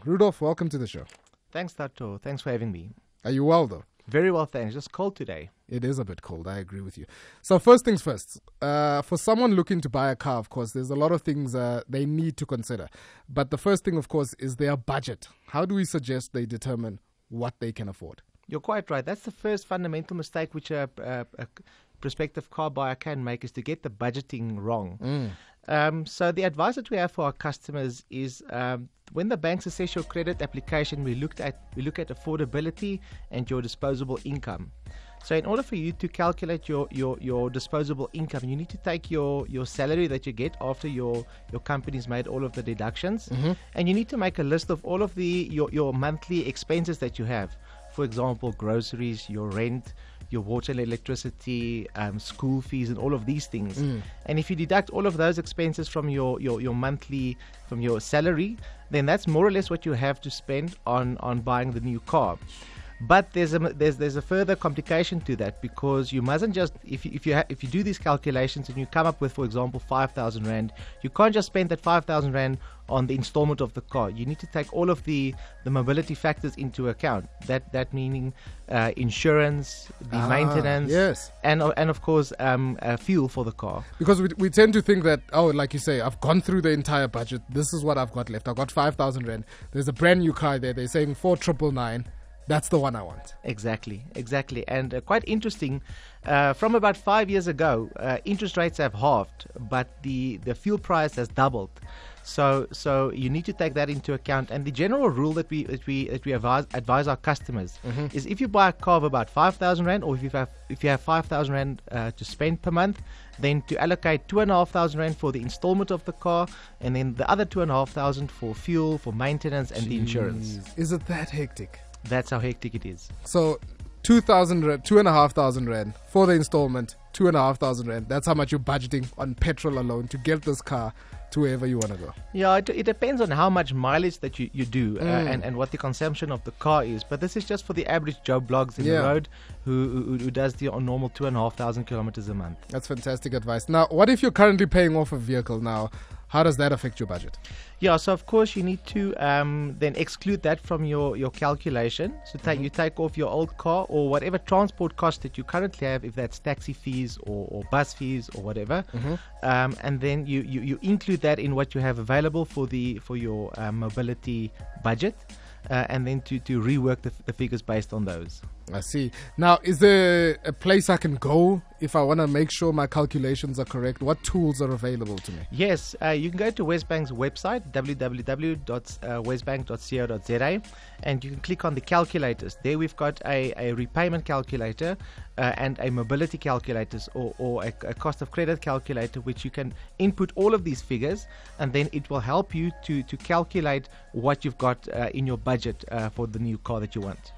Rudolph, welcome to the show. Thanks, Tato. Thanks for having me. Are you well, though? Very well, thanks. Just cold today. It is a bit cold. I agree with you. So first things first, for someone looking to buy a car, of course, there's a lot of things they need to consider. But the first thing, of course, is their budget. How do we suggest they determine what they can afford? You're quite right. That's the first fundamental mistake which a prospective car buyer can make, is to get the budgeting wrong. So the advice that we have for our customers is when the banks assess your credit application, we look at affordability and your disposable income. So in order for you to calculate your disposable income, you need to take your salary that you get after your company's made all of the deductions, and you need to make a list of all of your monthly expenses that you have. For example, groceries, your rent, your water and electricity, school fees, and all of these things. And if you deduct all of those expenses from your monthly, from your salary, then that's more or less what you have to spend on buying the new car. But there's a further complication to that, because you mustn't just, if you do these calculations and you come up with, for example, 5,000 Rand, you can't just spend that 5,000 Rand on the installment of the car. You need to take all of the mobility factors into account. That meaning insurance, the maintenance, yes, and of course fuel for the car. Because we tend to think that, oh, like you say, I've gone through the entire budget. This is what I've got left. I've got 5,000 Rand. There's a brand new car there. They're saying 4,999. That's the one I want. Exactly. And quite interesting, from about 5 years ago, interest rates have halved, but the fuel price has doubled. So you need to take that into account. And the general rule that we advise our customers is, if you buy a car of about 5,000 Rand, or if you have 5,000 Rand to spend per month, then to allocate 2,500 Rand for the installment of the car, and then the other 2,500 for fuel, for maintenance, and the insurance. Is it that hectic? That's how hectic it is. So 2,500 Rand for the installment, 2,500 Rand. That's how much you're budgeting on petrol alone to get this car to wherever you want to go. Yeah, it depends on how much mileage that you do and what the consumption of the car is. But this is just for the average Joe Blogs in the road who does the normal 2,500 kilometers a month. That's fantastic advice. Now, what if you're currently paying off a vehicle now? How does that affect your budget? Yeah, so of course you need to then exclude that from your calculation. So you take off your old car or whatever transport cost that you currently have, if that's taxi fees or bus fees or whatever, and then you include that in what you have available for your mobility budget, and then to rework the figures based on those. I see. Now, is there a place I can go if I want to make sure my calculations are correct? What tools are available to me? Yes, you can go to WesBank's website, www.wesbank.co.za, and you can click on the calculators. There we've got a repayment calculator and a mobility calculator, or a cost of credit calculator, which you can input all of these figures, and then it will help you to calculate what you've got in your budget for the new car that you want.